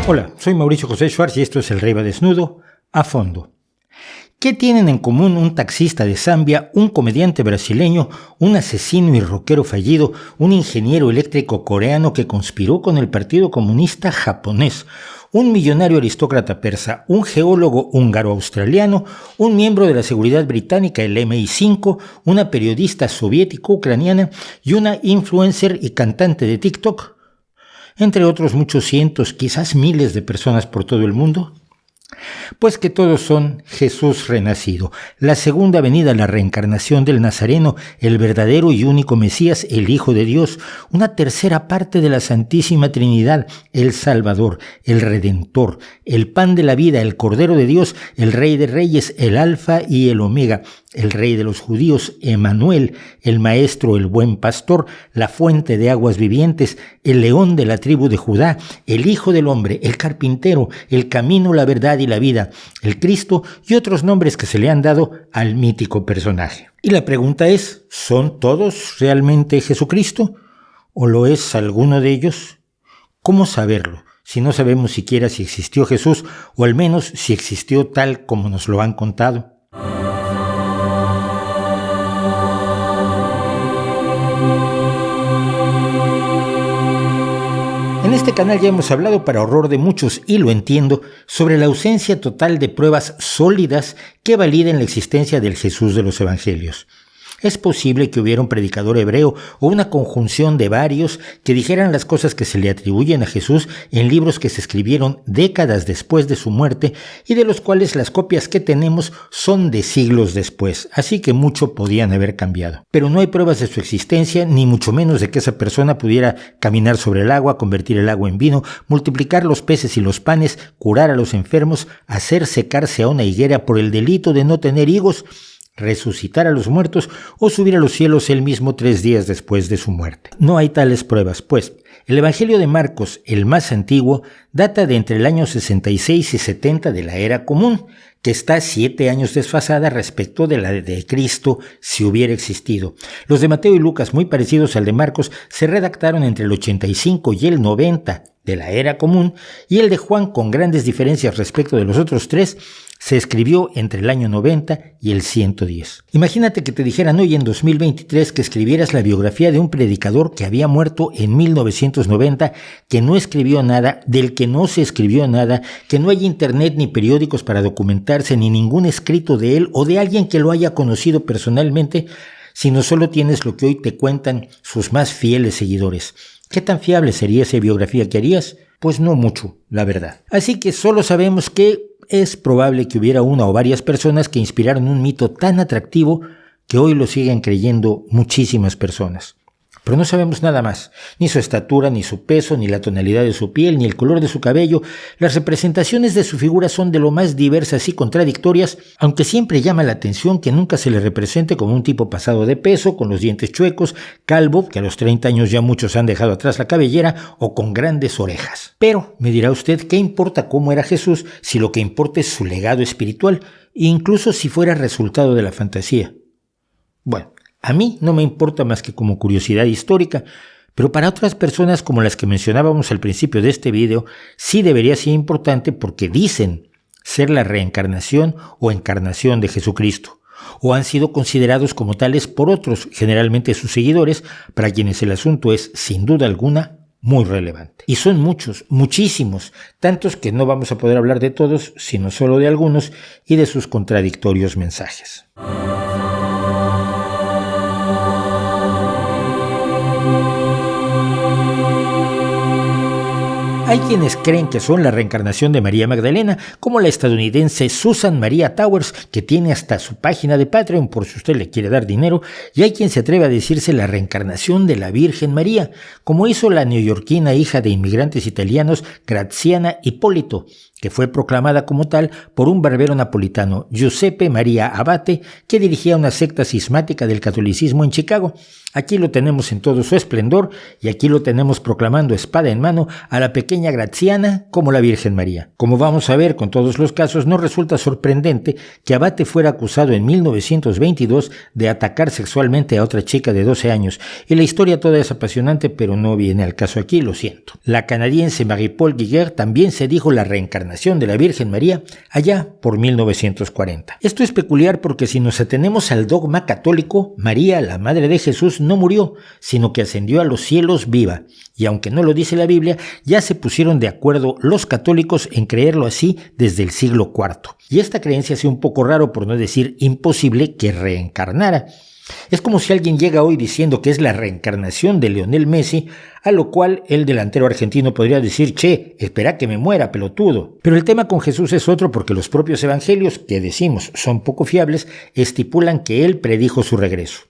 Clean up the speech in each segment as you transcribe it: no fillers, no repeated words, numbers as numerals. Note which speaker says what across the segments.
Speaker 1: Hola, soy Mauricio José Schwartz y esto es El Rey va desnudo, a fondo. ¿Qué tienen en común un taxista de Zambia, un comediante brasileño, un asesino y rockero fallido, un ingeniero eléctrico coreano que conspiró con el Partido Comunista japonés, un millonario aristócrata persa, un geólogo húngaro-australiano, un miembro de la seguridad británica, el MI5, una periodista soviético-ucraniana y una influencer y cantante de TikTok? Entre otros muchos cientos, quizás miles de personas por todo el mundo. Pues que todos son Jesús renacido, la segunda venida, la reencarnación del Nazareno, el verdadero y único Mesías, el Hijo de Dios, una tercera parte de la Santísima Trinidad, el Salvador, el Redentor, el Pan de la vida, el Cordero de Dios, el Rey de Reyes, el Alfa y el Omega, el Rey de los Judíos, Emanuel, el Maestro, el Buen Pastor, la Fuente de Aguas Vivientes, el León de la tribu de Judá, el Hijo del Hombre, el Carpintero, el Camino, la Verdad y la Vida, el Cristo y otros nombres que se le han dado al mítico personaje. Y la pregunta es, ¿son todos realmente Jesucristo? ¿O lo es alguno de ellos? ¿Cómo saberlo si no sabemos siquiera si existió Jesús o al menos si existió tal como nos lo han contado? En este canal ya hemos hablado, para horror de muchos, y lo entiendo, sobre la ausencia total de pruebas sólidas que validen la existencia del Jesús de los Evangelios. Es posible que hubiera un predicador hebreo o una conjunción de varios que dijeran las cosas que se le atribuyen a Jesús en libros que se escribieron décadas después de su muerte y de los cuales las copias que tenemos son de siglos después, así que mucho podían haber cambiado. Pero no hay pruebas de su existencia, ni mucho menos de que esa persona pudiera caminar sobre el agua, convertir el agua en vino, multiplicar los peces y los panes, curar a los enfermos, hacer secarse a una higuera por el delito de no tener higos, resucitar a los muertos o subir a los cielos él mismo 3 días después de su muerte. No hay tales pruebas, pues el Evangelio de Marcos, el más antiguo, data de entre el año 66 y 70 de la era común, que está 7 años desfasada respecto de la de Cristo si hubiera existido. Los de Mateo y Lucas, muy parecidos al de Marcos, se redactaron entre el 85 y el 90 de la era común, y el de Juan, con grandes diferencias respecto de los otros 3, se escribió entre el año 90 y el 110. Imagínate que te dijeran hoy en 2023 que escribieras la biografía de un predicador que había muerto en 1990, que no escribió nada, del que no se escribió nada, que no hay internet ni periódicos para documentarse, ni ningún escrito de él o de alguien que lo haya conocido personalmente, sino solo tienes lo que hoy te cuentan sus más fieles seguidores. ¿Qué tan fiable sería esa biografía que harías? Pues no mucho, la verdad. Así que solo sabemos que es probable que hubiera una o varias personas que inspiraron un mito tan atractivo que hoy lo siguen creyendo muchísimas personas. Pero no sabemos nada más, ni su estatura, ni su peso, ni la tonalidad de su piel, ni el color de su cabello. Las representaciones de su figura son de lo más diversas y contradictorias, aunque siempre llama la atención que nunca se le represente como un tipo pasado de peso, con los dientes chuecos, calvo, que a los 30 años ya muchos han dejado atrás la cabellera, o con grandes orejas. Pero, me dirá usted, ¿qué importa cómo era Jesús si lo que importa es su legado espiritual, incluso si fuera resultado de la fantasía? Bueno, a mí no me importa más que como curiosidad histórica, pero para otras personas como las que mencionábamos al principio de este video, sí debería ser importante porque dicen ser la reencarnación o encarnación de Jesucristo, o han sido considerados como tales por otros, generalmente sus seguidores, para quienes el asunto es, sin duda alguna, muy relevante. Y son muchos, muchísimos, tantos que no vamos a poder hablar de todos, sino solo de algunos y de sus contradictorios mensajes. Hay quienes creen que son la reencarnación de María Magdalena, como la estadounidense Susan Maria Towers, que tiene hasta su página de Patreon por si usted le quiere dar dinero, y hay quien se atreve a decirse la reencarnación de la Virgen María, como hizo la neoyorquina hija de inmigrantes italianos Graziana Hipólito, que fue proclamada como tal por un barbero napolitano, Giuseppe Maria Abate, que dirigía una secta cismática del catolicismo en Chicago. Aquí lo tenemos en todo su esplendor y aquí lo tenemos proclamando espada en mano a la pequeña Graziana como la Virgen María. Como vamos a ver con todos los casos, no resulta sorprendente que Abate fuera acusado en 1922 de atacar sexualmente a otra chica de 12 años. Y la historia toda es apasionante, pero no viene al caso aquí, lo siento. La canadiense Marie-Paul Giguère también se dijo la reencarnación de la Virgen María allá por 1940. Esto es peculiar porque si nos atenemos al dogma católico, María, la Madre de Jesús, no murió, sino que ascendió a los cielos viva. Y aunque no lo dice la Biblia, ya se pusieron de acuerdo los católicos en creerlo así desde el siglo IV. Y esta creencia hace un poco raro, por no decir imposible, que reencarnara. Es como si alguien llega hoy diciendo que es la reencarnación de Lionel Messi, a lo cual el delantero argentino podría decir: che, espera que me muera, pelotudo. Pero el tema con Jesús es otro, porque los propios evangelios, que decimos son poco fiables, estipulan que él predijo su regreso.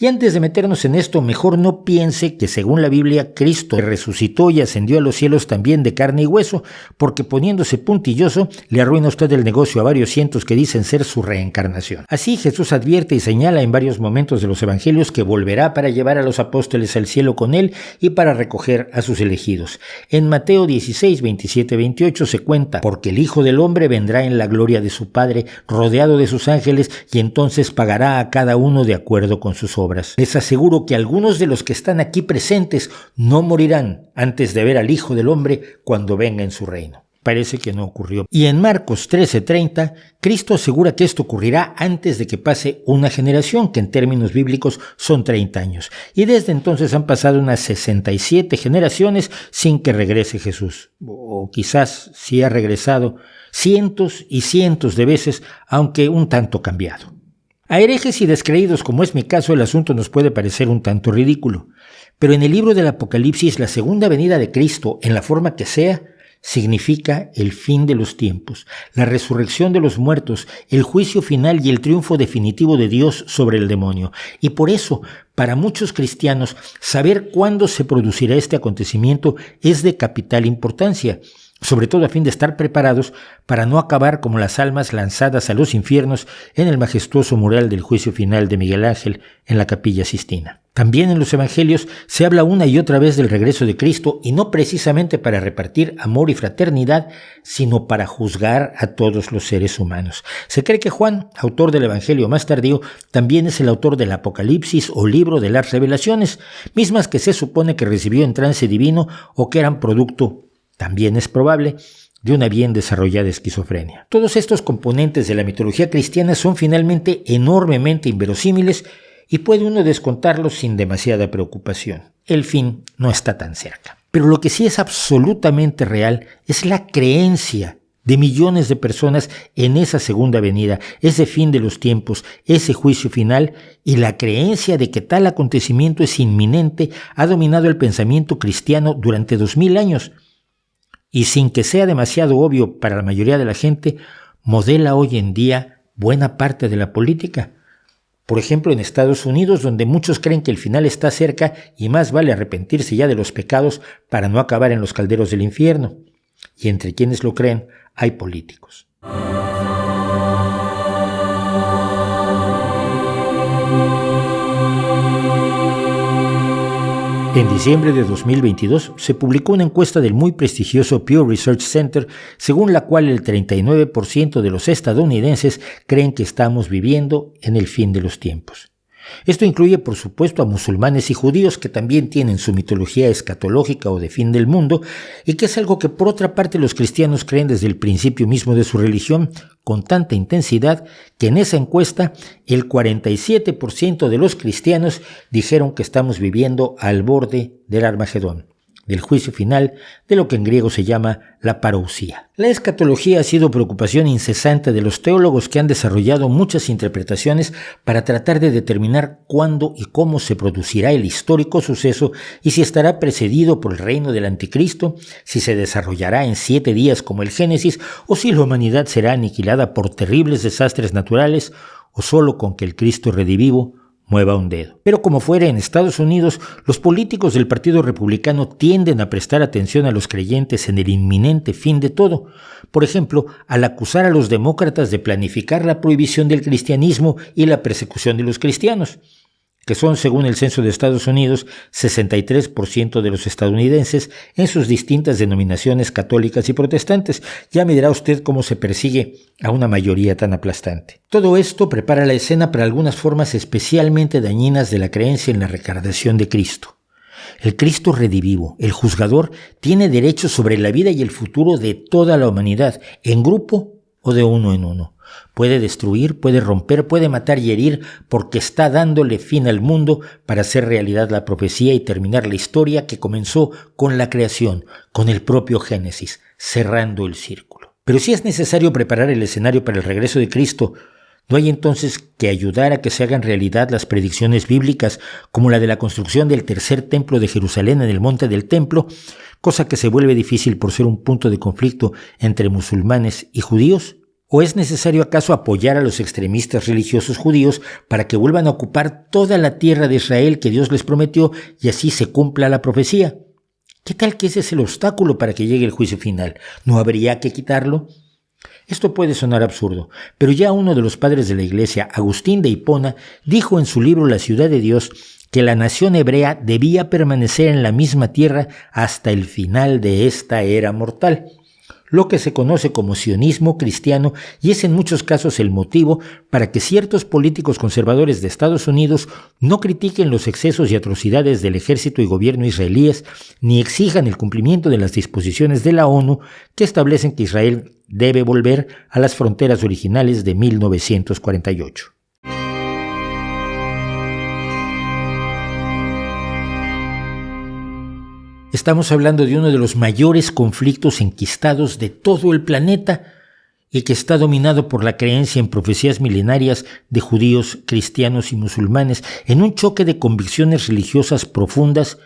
Speaker 1: Y antes de meternos en esto, mejor no piense que según la Biblia Cristo resucitó y ascendió a los cielos también de carne y hueso, porque poniéndose puntilloso le arruina a usted el negocio a varios cientos que dicen ser su reencarnación. Así Jesús advierte y señala en varios momentos de los evangelios que volverá para llevar a los apóstoles al cielo con él y para recoger a sus elegidos. En Mateo 16, 27, 28 se cuenta: porque el Hijo del Hombre vendrá en la gloria de su Padre, rodeado de sus ángeles, y entonces pagará a cada uno de acuerdo con sus obras. Les aseguro que algunos de los que están aquí presentes no morirán antes de ver al Hijo del Hombre cuando venga en su reino. Parece que no ocurrió. Y en Marcos 13:30, Cristo asegura que esto ocurrirá antes de que pase una generación, que en términos bíblicos son 30 años. Y desde entonces han pasado unas 67 generaciones sin que regrese Jesús. O quizás sí ha regresado cientos y cientos de veces, aunque un tanto cambiado. A herejes y descreídos, como es mi caso, el asunto nos puede parecer un tanto ridículo. Pero en el libro del Apocalipsis, la segunda venida de Cristo, en la forma que sea, significa el fin de los tiempos, la resurrección de los muertos, el juicio final y el triunfo definitivo de Dios sobre el demonio. Y por eso, para muchos cristianos, saber cuándo se producirá este acontecimiento es de capital importancia, sobre todo a fin de estar preparados para no acabar como las almas lanzadas a los infiernos en el majestuoso mural del juicio final de Miguel Ángel en la Capilla Sistina. También en los evangelios se habla una y otra vez del regreso de Cristo, y no precisamente para repartir amor y fraternidad, sino para juzgar a todos los seres humanos. Se cree que Juan, autor del evangelio más tardío, también es el autor del Apocalipsis o libro de las revelaciones, mismas que se supone que recibió en trance divino o que eran producto, también es probable, de una bien desarrollada esquizofrenia. Todos estos componentes de la mitología cristiana son finalmente enormemente inverosímiles y puede uno descontarlos sin demasiada preocupación. El fin no está tan cerca. Pero lo que sí es absolutamente real es la creencia de millones de personas en esa segunda venida, ese fin de los tiempos, ese juicio final, y la creencia de que tal acontecimiento es inminente ha dominado el pensamiento cristiano durante 2000 años. Y sin que sea demasiado obvio para la mayoría de la gente, modela hoy en día buena parte de la política. Por ejemplo, en Estados Unidos, donde muchos creen que el final está cerca y más vale arrepentirse ya de los pecados para no acabar en los calderos del infierno. Y entre quienes lo creen, hay políticos. En diciembre de 2022 se publicó una encuesta del muy prestigioso Pew Research Center, según la cual el 39% de los estadounidenses creen que estamos viviendo en el fin de los tiempos. Esto incluye, por supuesto, a musulmanes y judíos, que también tienen su mitología escatológica o de fin del mundo, y que es algo que por otra parte los cristianos creen desde el principio mismo de su religión, con tanta intensidad que en esa encuesta el 47% de los cristianos dijeron que estamos viviendo al borde del Armagedón, del juicio final, de lo que en griego se llama la parousia. La escatología ha sido preocupación incesante de los teólogos, que han desarrollado muchas interpretaciones para tratar de determinar cuándo y cómo se producirá el histórico suceso y si estará precedido por el reino del anticristo, si se desarrollará en 7 días como el Génesis, o si la humanidad será aniquilada por terribles desastres naturales, o solo con que el Cristo redivivo mueva un dedo. Pero como fuera, en Estados Unidos, los políticos del Partido Republicano tienden a prestar atención a los creyentes en el inminente fin de todo. Por ejemplo, al acusar a los demócratas de planificar la prohibición del cristianismo y la persecución de los cristianos, que son, según el censo de Estados Unidos, 63% de los estadounidenses en sus distintas denominaciones católicas y protestantes. Ya me dirá usted cómo se persigue a una mayoría tan aplastante. Todo esto prepara la escena para algunas formas especialmente dañinas de la creencia en la reencarnación de Cristo. El Cristo redivivo, el juzgador, tiene derecho sobre la vida y el futuro de toda la humanidad, en grupo o de uno en uno. Puede destruir, puede romper, puede matar y herir, porque está dándole fin al mundo para hacer realidad la profecía y terminar la historia que comenzó con la creación, con el propio Génesis, cerrando el círculo. Pero si es necesario preparar el escenario para el regreso de Cristo, ¿no hay entonces que ayudar a que se hagan realidad las predicciones bíblicas, como la de la construcción del tercer templo de Jerusalén en el monte del templo, cosa que se vuelve difícil por ser un punto de conflicto entre musulmanes y judíos? ¿O es necesario acaso apoyar a los extremistas religiosos judíos para que vuelvan a ocupar toda la tierra de Israel que Dios les prometió y así se cumpla la profecía? ¿Qué tal que ese es el obstáculo para que llegue el juicio final? ¿No habría que quitarlo? Esto puede sonar absurdo, pero ya uno de los padres de la Iglesia, Agustín de Hipona, dijo en su libro La ciudad de Dios que la nación hebrea debía permanecer en la misma tierra hasta el final de esta era mortal, lo que se conoce como sionismo cristiano, y es en muchos casos el motivo para que ciertos políticos conservadores de Estados Unidos no critiquen los excesos y atrocidades del ejército y gobierno israelíes, ni exijan el cumplimiento de las disposiciones de la ONU que establecen que Israel debe volver a las fronteras originales de 1948. Estamos hablando de uno de los mayores conflictos enquistados de todo el planeta y que está dominado por la creencia en profecías milenarias de judíos, cristianos y musulmanes, en un choque de convicciones religiosas profundas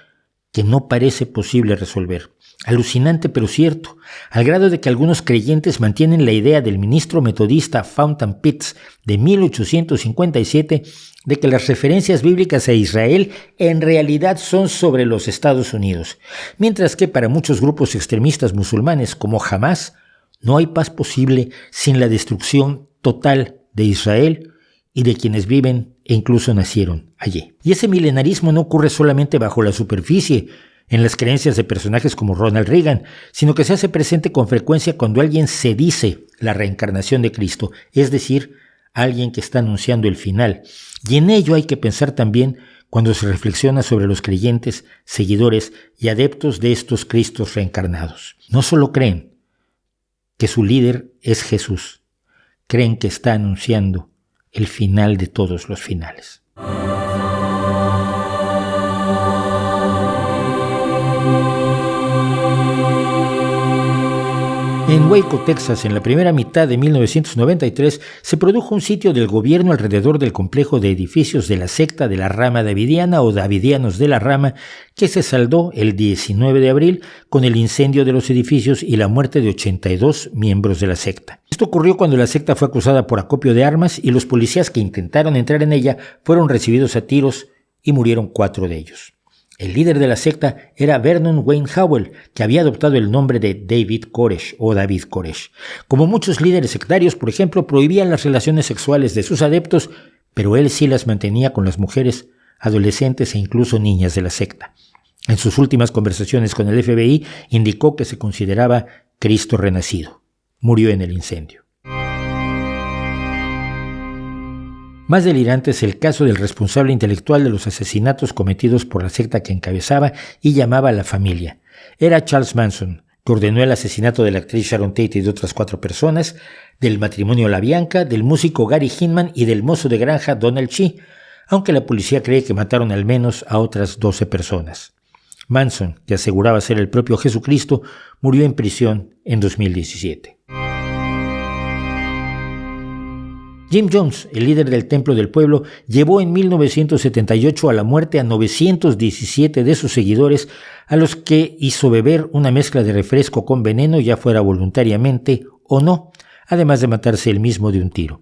Speaker 1: que no parece posible resolver. Alucinante pero cierto, al grado de que algunos creyentes mantienen la idea del ministro metodista Fountain Pitts de 1857 de que las referencias bíblicas a Israel en realidad son sobre los Estados Unidos, mientras que para muchos grupos extremistas musulmanes como Hamás no hay paz posible sin la destrucción total de Israel y de quienes viven e incluso nacieron allí. Y ese milenarismo no ocurre solamente bajo la superficie, en las creencias de personajes como Ronald Reagan, sino que se hace presente con frecuencia cuando alguien se dice la reencarnación de Cristo, es decir, alguien que está anunciando el final. Y en ello hay que pensar también cuando se reflexiona sobre los creyentes, seguidores y adeptos de estos Cristos reencarnados. No solo creen que su líder es Jesús, creen que está anunciando el final de todos los finales. En Waco, Texas, en la primera mitad de 1993, se produjo un sitio del gobierno alrededor del complejo de edificios de la secta de la rama davidiana o Davidianos de la Rama, que se saldó el 19 de abril con el incendio de los edificios y la muerte de 82 miembros de la secta. Esto ocurrió cuando la secta fue acusada por acopio de armas y los policías que intentaron entrar en ella fueron recibidos a tiros y murieron 4 de ellos. El líder de la secta era Vernon Wayne Howell, que había adoptado el nombre de David Koresh o David Koresh. Como muchos líderes sectarios, por ejemplo, prohibían las relaciones sexuales de sus adeptos, pero él sí las mantenía con las mujeres, adolescentes e incluso niñas de la secta. En sus últimas conversaciones con el FBI indicó que se consideraba Cristo renacido. Murió en el incendio. Más delirante es el caso del responsable intelectual de los asesinatos cometidos por la secta que encabezaba y llamaba a la familia. Era Charles Manson, que ordenó el asesinato de la actriz Sharon Tate y de otras 4 personas, del matrimonio LaBianca, del músico Gary Hinman y del mozo de granja Donald Chi, aunque la policía cree que mataron al menos a otras 12 personas. Manson, que aseguraba ser el propio Jesucristo, murió en prisión en 2017. Jim Jones, el líder del Templo del Pueblo, llevó en 1978 a la muerte a 917 de sus seguidores, a los que hizo beber una mezcla de refresco con veneno, ya fuera voluntariamente o no, además de matarse él mismo de un tiro.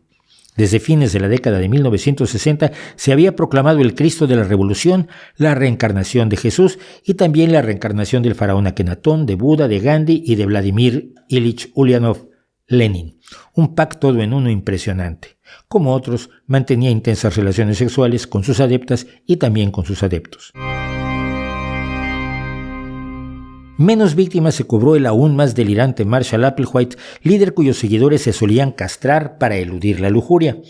Speaker 1: Desde fines de la década de 1960 se había proclamado el Cristo de la Revolución, la reencarnación de Jesús y también la reencarnación del faraón Akenatón, de Buda, de Gandhi y de Vladimir Ilich Ulyanov, Lenin. Un pack todo en uno impresionante. Como otros, mantenía intensas relaciones sexuales con sus adeptas y también con sus adeptos. Menos víctimas se cobró el aún más delirante Marshall Applewhite, líder cuyos seguidores se solían castrar para eludir la lujuria.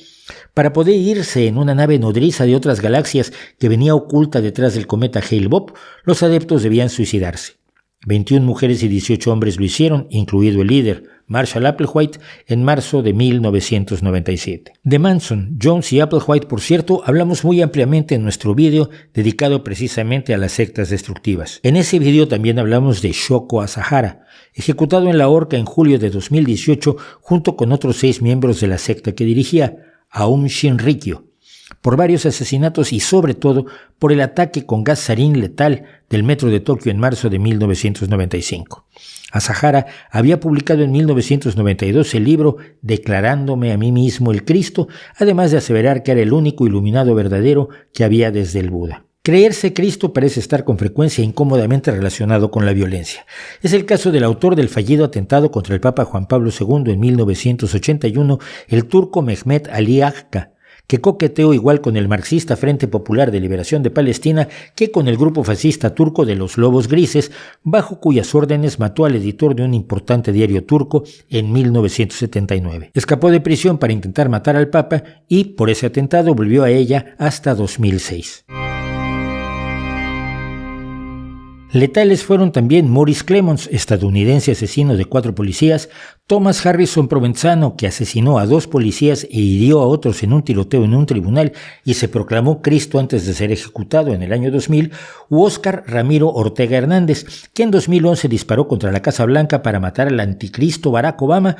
Speaker 1: Para poder irse en una nave nodriza de otras galaxias que venía oculta detrás del cometa Hale-Bopp, los adeptos debían suicidarse. 21 mujeres y 18 hombres lo hicieron, incluido el líder, Marshall Applewhite, en marzo de 1997. De Manson, Jones y Applewhite, por cierto, hablamos muy ampliamente en nuestro vídeo dedicado precisamente a las sectas destructivas. En ese vídeo también hablamos de Shoko Asahara, ejecutado en la horca en julio de 2018 junto con otros 6 miembros de la secta que dirigía, Aum Shinrikyo, por varios asesinatos y sobre todo por el ataque con gas sarín letal del metro de Tokio en marzo de 1995. Asahara había publicado en 1992 el libro Declarándome a mí mismo el Cristo, además de aseverar que era el único iluminado verdadero que había desde el Buda. Creerse Cristo parece estar con frecuencia incómodamente relacionado con la violencia. Es el caso del autor del fallido atentado contra el Papa Juan Pablo II en 1981, el turco Mehmet Ali Agca, que coqueteó igual con el marxista Frente Popular de Liberación de Palestina que con el grupo fascista turco de los Lobos Grises, bajo cuyas órdenes mató al editor de un importante diario turco en 1979. Escapó de prisión para intentar matar al Papa y, por ese atentado, volvió a ella hasta 2006. Letales fueron también Maurice Clemons, estadounidense asesino de 4 policías, Thomas Harrison Provenzano, que asesinó a 2 policías e hirió a otros en un tiroteo en un tribunal y se proclamó Cristo antes de ser ejecutado en el año 2000, u Óscar Ramiro Ortega Hernández, que en 2011 disparó contra la Casa Blanca para matar al anticristo Barack Obama,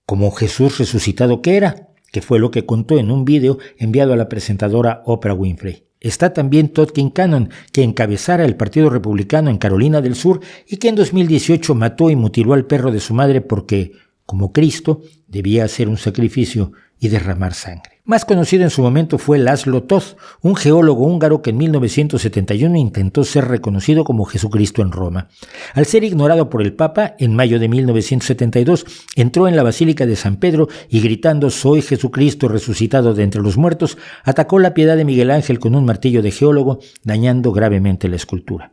Speaker 1: como Jesús resucitado que era, que fue lo que contó en un video enviado a la presentadora Oprah Winfrey. Está también Todd Kincannon, que encabezara el Partido Republicano en Carolina del Sur y que en 2018 mató y mutiló al perro de su madre porque, como Cristo, debía hacer un sacrificio y derramar sangre. Más conocido en su momento fue Laszlo Toth, un geólogo húngaro que en 1971 intentó ser reconocido como Jesucristo en Roma. Al ser ignorado por el Papa, en mayo de 1972, entró en la Basílica de San Pedro y gritando «Soy Jesucristo resucitado de entre los muertos», atacó la Piedad de Miguel Ángel con un martillo de geólogo, dañando gravemente la escultura.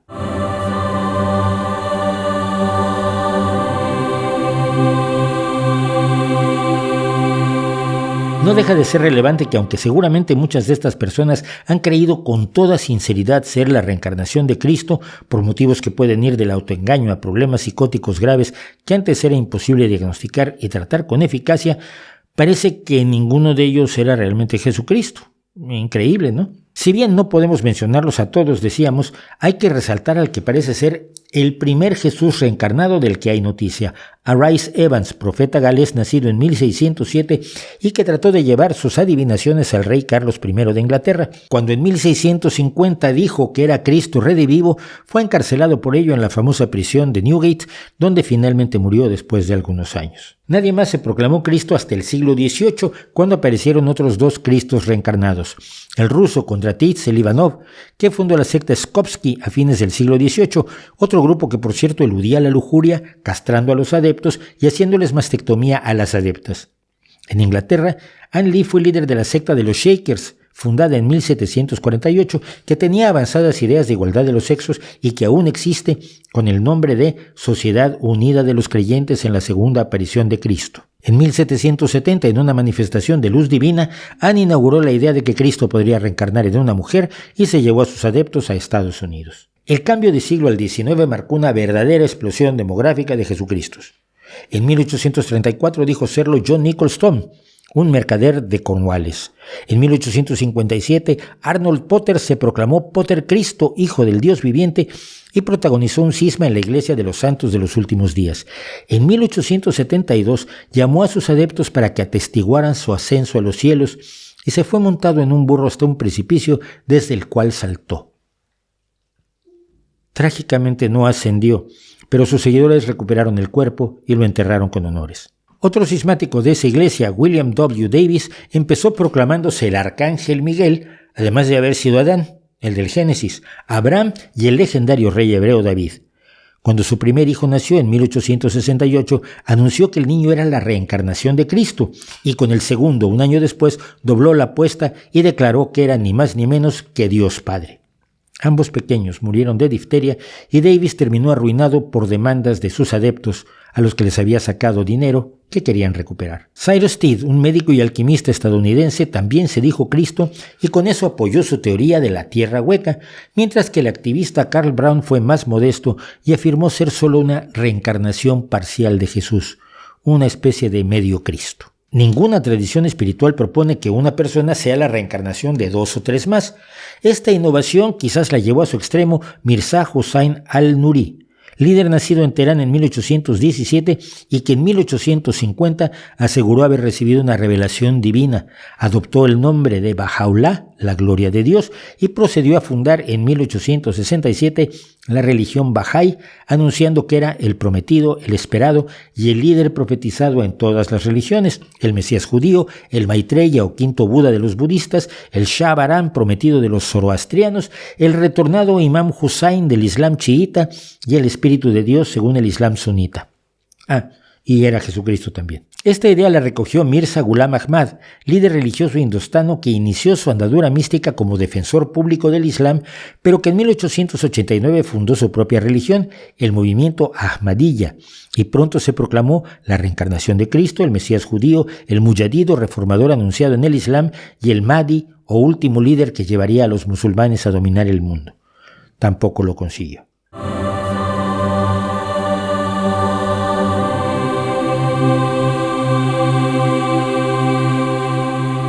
Speaker 1: No deja de ser relevante que aunque seguramente muchas de estas personas han creído con toda sinceridad ser la reencarnación de Cristo, por motivos que pueden ir del autoengaño a problemas psicóticos graves que antes era imposible diagnosticar y tratar con eficacia, parece que ninguno de ellos era realmente Jesucristo. Increíble, ¿no? Si bien no podemos mencionarlos a todos, decíamos, hay que resaltar al que parece ser el primer Jesús reencarnado del que hay noticia, a Rhys Evans, profeta galés nacido en 1607 y que trató de llevar sus adivinaciones al rey Carlos I de Inglaterra. Cuando en 1650 dijo que era Cristo redivivo, fue encarcelado por ello en la famosa prisión de Newgate, donde finalmente murió después de algunos años. Nadie más se proclamó Cristo hasta el siglo XVIII, cuando aparecieron otros 2 Cristos reencarnados. El ruso Kondratij Selivanov, que fundó la secta Skovsky a fines del siglo XVIII, otro grupo que por cierto eludía la lujuria, castrando a los adeptos y haciéndoles mastectomía a las adeptas. En Inglaterra, Anne Lee fue líder de la secta de los Shakers, fundada en 1748, que tenía avanzadas ideas de igualdad de los sexos y que aún existe con el nombre de Sociedad Unida de los Creyentes en la Segunda Aparición de Cristo. En 1770, en una manifestación de luz divina, Anne inauguró la idea de que Cristo podría reencarnar en una mujer y se llevó a sus adeptos a Estados Unidos. El cambio de siglo al XIX marcó una verdadera explosión demográfica de Jesucristos. En 1834 dijo serlo John Nicholson, un mercader de Cornwallis. En 1857, Arnold Potter se proclamó Potter Cristo, hijo del Dios viviente, y protagonizó un cisma en la Iglesia de los Santos de los Últimos Días. En 1872, llamó a sus adeptos para que atestiguaran su ascenso a los cielos y se fue montado en un burro hasta un precipicio desde el cual saltó. Trágicamente no ascendió, pero sus seguidores recuperaron el cuerpo y lo enterraron con honores. Otro cismático de esa iglesia, William W. Davis, empezó proclamándose el arcángel Miguel, además de haber sido Adán, el del Génesis, Abraham y el legendario rey hebreo David. Cuando su primer hijo nació en 1868, anunció que el niño era la reencarnación de Cristo, y con el segundo, un año después, dobló la apuesta y declaró que era ni más ni menos que Dios Padre. Ambos pequeños murieron de difteria y Davis terminó arruinado por demandas de sus adeptos, a los que les había sacado dinero que querían recuperar. Cyrus Teed, un médico y alquimista estadounidense, también se dijo Cristo y con eso apoyó su teoría de la tierra hueca, mientras que el activista Karl Brown fue más modesto y afirmó ser solo una reencarnación parcial de Jesús, una especie de medio Cristo. Ninguna tradición espiritual propone que una persona sea la reencarnación de 2 o 3 más. Esta innovación quizás la llevó a su extremo Mirza Hussain al-Nuri, líder nacido en Teherán en 1817 y que en 1850 aseguró haber recibido una revelación divina, adoptó el nombre de Baha'u'llah, la gloria de Dios, y procedió a fundar en 1867 la religión Bahá'í, anunciando que era el prometido, el esperado y el líder profetizado en todas las religiones, el Mesías judío, el Maitreya o quinto Buda de los budistas, el Shah Baran prometido de los zoroastrianos, el retornado Imam Hussain del Islam chiita y el Espíritu de Dios según el Islam sunita. Y era Jesucristo también. Esta idea la recogió Mirza Ghulam Ahmad, líder religioso indostano que inició su andadura mística como defensor público del Islam, pero que en 1889 fundó su propia religión, el movimiento Ahmadiyya, y pronto se proclamó la reencarnación de Cristo, el Mesías judío, el Mujadid reformador anunciado en el Islam y el Mahdi o último líder que llevaría a los musulmanes a dominar el mundo. Tampoco lo consiguió.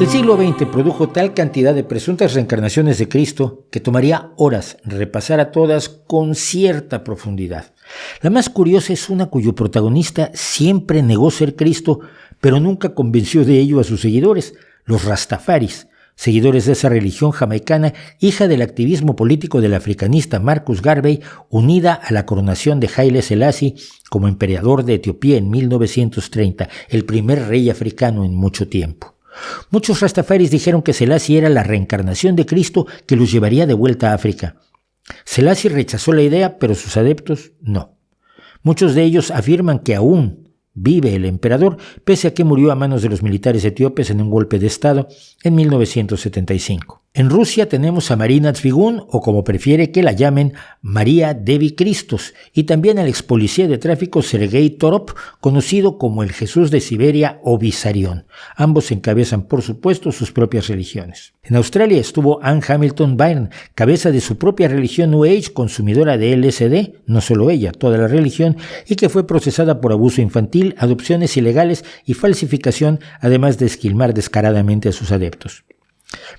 Speaker 1: El siglo XX produjo tal cantidad de presuntas reencarnaciones de Cristo que tomaría horas repasar a todas con cierta profundidad. La más curiosa es una cuyo protagonista siempre negó ser Cristo, pero nunca convenció de ello a sus seguidores, los Rastafaris, seguidores de esa religión jamaicana, hija del activismo político del africanista Marcus Garvey, unida a la coronación de Haile Selassie como emperador de Etiopía en 1930, el primer rey africano en mucho tiempo. Muchos rastafaris dijeron que Selassie era la reencarnación de Cristo que los llevaría de vuelta a África. Selassie rechazó la idea, pero sus adeptos no. Muchos de ellos afirman que aún vive el emperador, pese a que murió a manos de los militares etíopes en un golpe de estado en 1975. En Rusia tenemos a Marina Tsvigun, o como prefiere que la llamen, María Devi Christos, y también al ex policía de tráfico Sergei Torop, conocido como el Jesús de Siberia o Vissarion. Ambos encabezan, por supuesto, sus propias religiones. En Australia estuvo Anne Hamilton Byrne, cabeza de su propia religión New Age, consumidora de LSD, no solo ella, toda la religión, y que fue procesada por abuso infantil, adopciones ilegales y falsificación, además de esquilmar descaradamente a sus adeptos.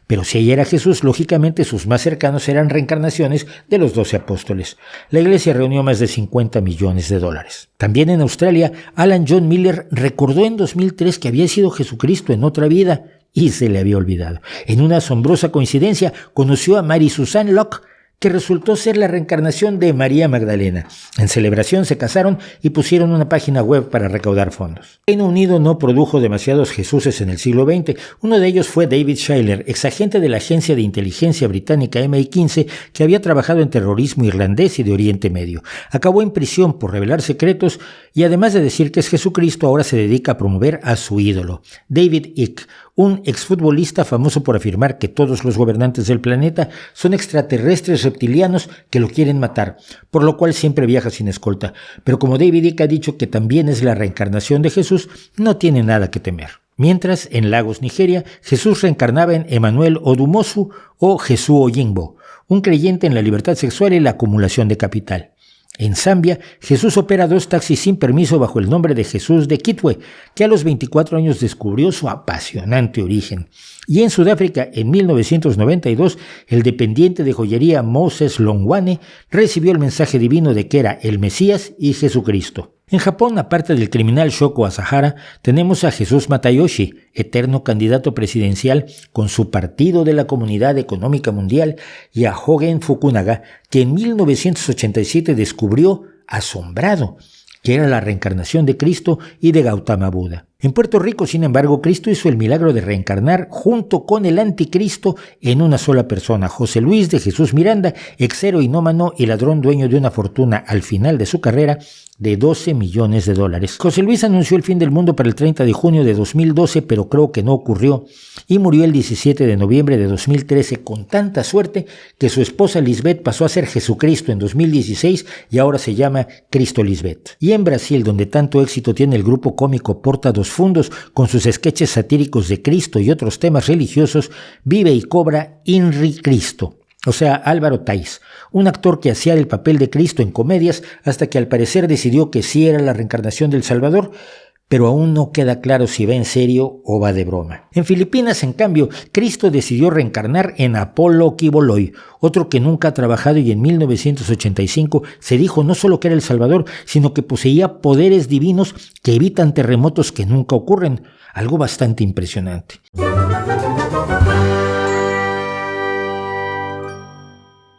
Speaker 1: Pero si ella era Jesús, lógicamente sus más cercanos eran reencarnaciones de los 12 apóstoles. La iglesia reunió más de $50 millones. También en Australia, Alan John Miller recordó en 2003 que había sido Jesucristo en otra vida y se le había olvidado. En una asombrosa coincidencia, conoció a Mary Suzanne Locke, que resultó ser la reencarnación de María Magdalena. En celebración se casaron y pusieron una página web para recaudar fondos. Reino Unido no produjo demasiados Jesuses en el siglo XX. Uno de ellos fue David Shayler, exagente de la agencia de inteligencia británica MI15, que había trabajado en terrorismo irlandés y de Oriente Medio. Acabó en prisión por revelar secretos y además de decir que es Jesucristo, ahora se dedica a promover a su ídolo, David Icke, un exfutbolista famoso por afirmar que todos los gobernantes del planeta son extraterrestres reptilianos que lo quieren matar, por lo cual siempre viaja sin escolta. Pero como David Icke ha dicho que también es la reencarnación de Jesús, no tiene nada que temer. Mientras, en Lagos, Nigeria, Jesús reencarnaba en Emmanuel Odumosu o Jesús Oyingbo, un creyente en la libertad sexual y la acumulación de capital. En Zambia, Jesús opera 2 taxis sin permiso bajo el nombre de Jesús de Kitwe, que a los 24 años descubrió su apasionante origen. Y en Sudáfrica, en 1992, el dependiente de joyería Moses Longwane recibió el mensaje divino de que era el Mesías y Jesucristo. En Japón, aparte del criminal Shoko Asahara, tenemos a Jesús Matayoshi, eterno candidato presidencial con su partido de la Comunidad Económica Mundial, y a Hogen Fukunaga, que en 1987 descubrió, asombrado, que era la reencarnación de Cristo y de Gautama Buda. En Puerto Rico, sin embargo, Cristo hizo el milagro de reencarnar junto con el anticristo en una sola persona, José Luis de Jesús Miranda, exero inómano y ladrón dueño de una fortuna al final de su carrera de $12 millones. José Luis anunció el fin del mundo para el 30 de junio de 2012, pero creo que no ocurrió, y murió el 17 de noviembre de 2013 con tanta suerte que su esposa Lisbeth pasó a ser Jesucristo en 2016 y ahora se llama Cristo Lisbeth. Y en Brasil, donde tanto éxito tiene el grupo cómico Porta dos Fundos, con sus sketches satíricos de Cristo y otros temas religiosos, vive y cobra Inri Cristo, o sea, Álvaro Tais, un actor que hacía el papel de Cristo en comedias hasta que al parecer decidió que sí era la reencarnación del Salvador, pero aún no queda claro si va en serio o va de broma. En Filipinas, en cambio, Cristo decidió reencarnar en Apolo Quiboloy, otro que nunca ha trabajado y en 1985 se dijo no solo que era el Salvador, sino que poseía poderes divinos que evitan terremotos que nunca ocurren, algo bastante impresionante.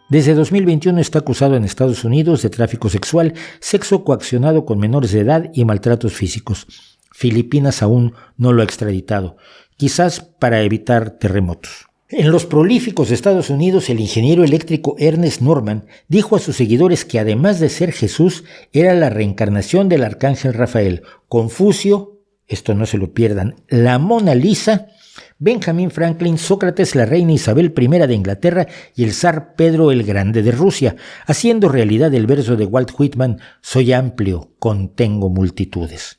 Speaker 1: Desde 2021 está acusado en Estados Unidos de tráfico sexual, sexo coaccionado con menores de edad y maltratos físicos. Filipinas aún no lo ha extraditado, quizás para evitar terremotos. En los prolíficos Estados Unidos, el ingeniero eléctrico Ernest Norman dijo a sus seguidores que además de ser Jesús, era la reencarnación del arcángel Rafael, Confucio, esto no se lo pierdan, la Mona Lisa, Benjamin Franklin, Sócrates, la reina Isabel I de Inglaterra y el zar Pedro el Grande de Rusia, haciendo realidad el verso de Walt Whitman, «Soy amplio, contengo multitudes».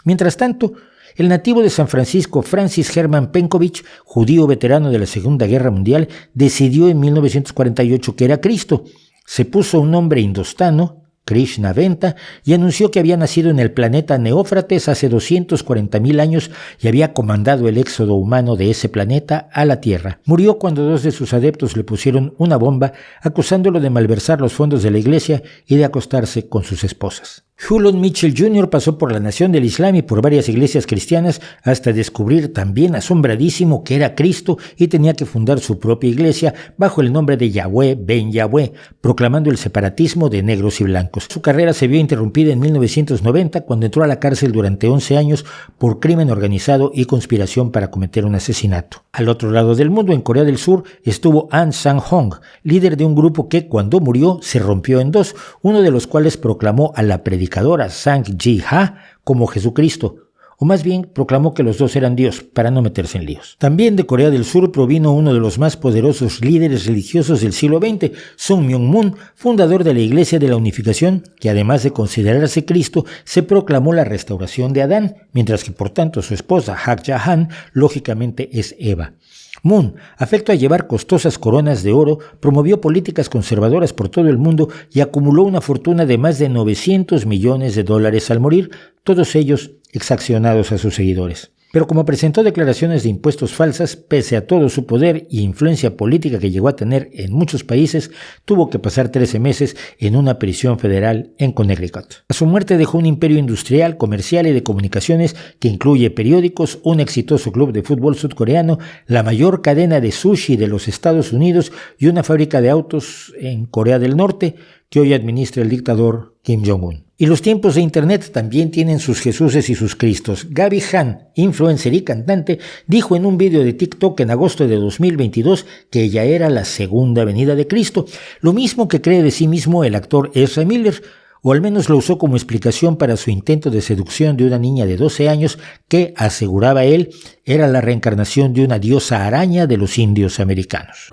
Speaker 1: Mientras tanto, el nativo de San Francisco, Francis Herman Penkovich, judío veterano de la Segunda Guerra Mundial, decidió en 1948 que era Cristo. Se puso un nombre indostano, Krishna Venta, y anunció que había nacido en el planeta Neófrates hace 240.000 años y había comandado el éxodo humano de ese planeta a la Tierra. Murió cuando 2 de sus adeptos le pusieron una bomba, acusándolo de malversar los fondos de la iglesia y de acostarse con sus esposas. Hulon Mitchell Jr. pasó por la nación del Islam y por varias iglesias cristianas hasta descubrir también asombradísimo que era Cristo y tenía que fundar su propia iglesia bajo el nombre de Yahweh Ben Yahweh, proclamando el separatismo de negros y blancos. Su carrera se vio interrumpida en 1990 cuando entró a la cárcel durante 11 años por crimen organizado y conspiración para cometer un asesinato. Al otro lado del mundo, en Corea del Sur, estuvo Ahn Sang-hong, líder de un grupo que cuando murió se rompió en dos, uno de los cuales proclamó a la predicadora Sang Ji-ha como Jesucristo, o más bien proclamó que los dos eran Dios para no meterse en líos. También de Corea del Sur provino uno de los más poderosos líderes religiosos del siglo XX, Sun Myung Moon, fundador de la Iglesia de la Unificación, que además de considerarse Cristo, se proclamó la restauración de Adán, mientras que por tanto su esposa Hak Ja-han lógicamente es Eva. Moon, afecto a llevar costosas coronas de oro, promovió políticas conservadoras por todo el mundo y acumuló una fortuna de más de $900 millones al morir, todos ellos exaccionados a sus seguidores. Pero como presentó declaraciones de impuestos falsas, pese a todo su poder y influencia política que llegó a tener en muchos países, tuvo que pasar 13 meses en una prisión federal en Connecticut. A su muerte dejó un imperio industrial, comercial y de comunicaciones que incluye periódicos, un exitoso club de fútbol sudcoreano, la mayor cadena de sushi de los Estados Unidos y una fábrica de autos en Corea del Norte que hoy administra el dictador Kim Jong-un. Y los tiempos de Internet también tienen sus Jesuses y sus Cristos. Gaby Han, influencer y cantante, dijo en un video de TikTok en agosto de 2022 que ella era la segunda venida de Cristo, lo mismo que cree de sí mismo el actor Ezra Miller, o al menos lo usó como explicación para su intento de seducción de una niña de 12 años que, aseguraba él, era la reencarnación de una diosa araña de los indios americanos.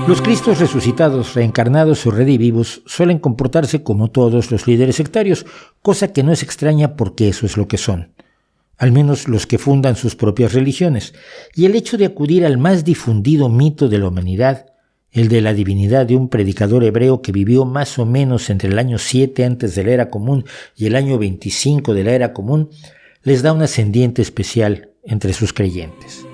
Speaker 1: Los Cristos resucitados, reencarnados o redivivos suelen comportarse como todos los líderes sectarios, cosa que no es extraña porque eso es lo que son, al menos los que fundan sus propias religiones, y el hecho de acudir al más difundido mito de la humanidad, el de la divinidad de un predicador hebreo que vivió más o menos entre el año 7 antes de la era común y el año 25 de la era común, les da un ascendiente especial entre sus creyentes.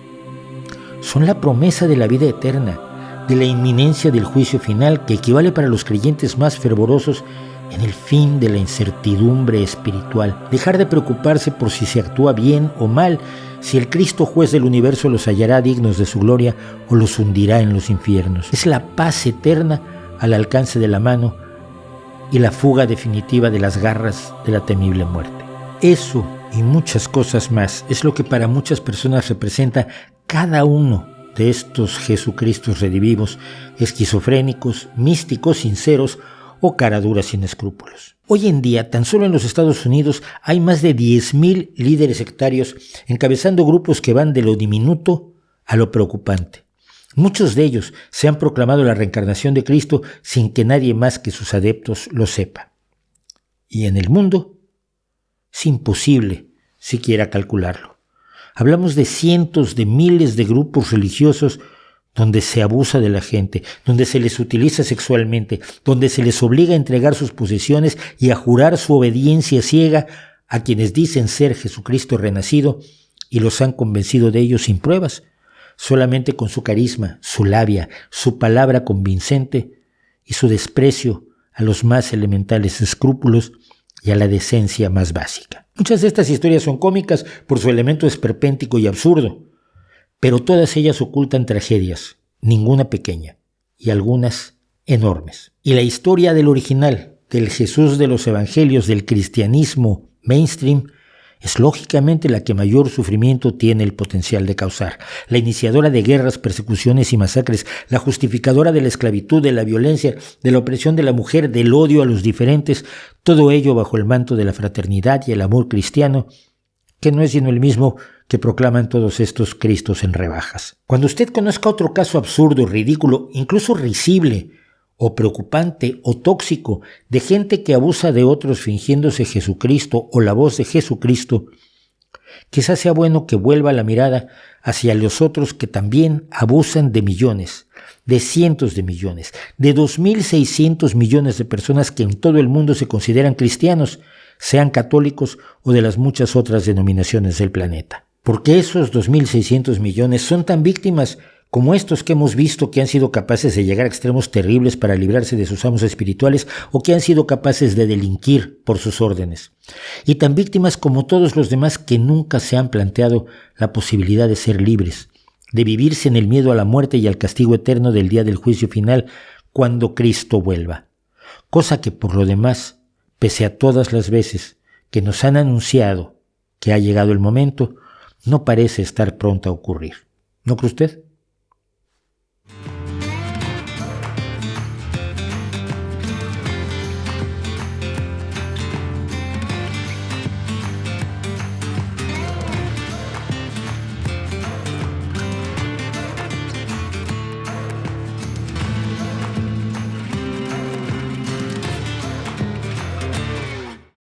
Speaker 1: Son la promesa de la vida eterna, de la inminencia del juicio final que equivale para los creyentes más fervorosos en el fin de la incertidumbre espiritual, dejar de preocuparse por si se actúa bien o mal, si el Cristo juez del universo los hallará dignos de su gloria o los hundirá en los infiernos. Es la paz eterna al alcance de la mano y la fuga definitiva de las garras de la temible muerte. Eso y muchas cosas más es lo que para muchas personas representa cada uno de estos Jesucristos redivivos, esquizofrénicos, místicos, sinceros o caraduras sin escrúpulos. Hoy en día, tan solo en los Estados Unidos, hay más de 10,000 líderes sectarios encabezando grupos que van de lo diminuto a lo preocupante. Muchos de ellos se han proclamado la reencarnación de Cristo sin que nadie más que sus adeptos lo sepa. Y en el mundo, es imposible siquiera calcularlo. Hablamos de cientos de miles de grupos religiosos donde se abusa de la gente, donde se les utiliza sexualmente, donde se les obliga a entregar sus posesiones y a jurar su obediencia ciega a quienes dicen ser Jesucristo renacido y los han convencido de ello sin pruebas, solamente con su carisma, su labia, su palabra convincente y su desprecio a los más elementales escrúpulos y a la decencia más básica. Muchas de estas historias son cómicas por su elemento esperpéntico y absurdo, pero todas ellas ocultan tragedias, ninguna pequeña, y algunas enormes. Y la historia del original, del Jesús de los Evangelios, del cristianismo mainstream, es lógicamente la que mayor sufrimiento tiene el potencial de causar. La iniciadora de guerras, persecuciones y masacres, la justificadora de la esclavitud, de la violencia, de la opresión de la mujer, del odio a los diferentes, todo ello bajo el manto de la fraternidad y el amor cristiano, que no es sino el mismo que proclaman todos estos Cristos en rebajas. Cuando usted conozca otro caso absurdo, ridículo, incluso risible, o preocupante, o tóxico, de gente que abusa de otros fingiéndose Jesucristo o la voz de Jesucristo, quizás sea bueno que vuelva la mirada hacia los otros que también abusan de millones, de cientos de millones, de 2.600 millones de personas que en todo el mundo se consideran cristianos, sean católicos o de las muchas otras denominaciones del planeta. Porque esos 2.600 millones son tan víctimas como estos que hemos visto que han sido capaces de llegar a extremos terribles para librarse de sus amos espirituales o que han sido capaces de delinquir por sus órdenes. Y tan víctimas como todos los demás que nunca se han planteado la posibilidad de ser libres, de vivirse en el miedo a la muerte y al castigo eterno del día del juicio final cuando Cristo vuelva. Cosa que por lo demás, pese a todas las veces que nos han anunciado que ha llegado el momento, no parece estar pronta a ocurrir. ¿No cree usted?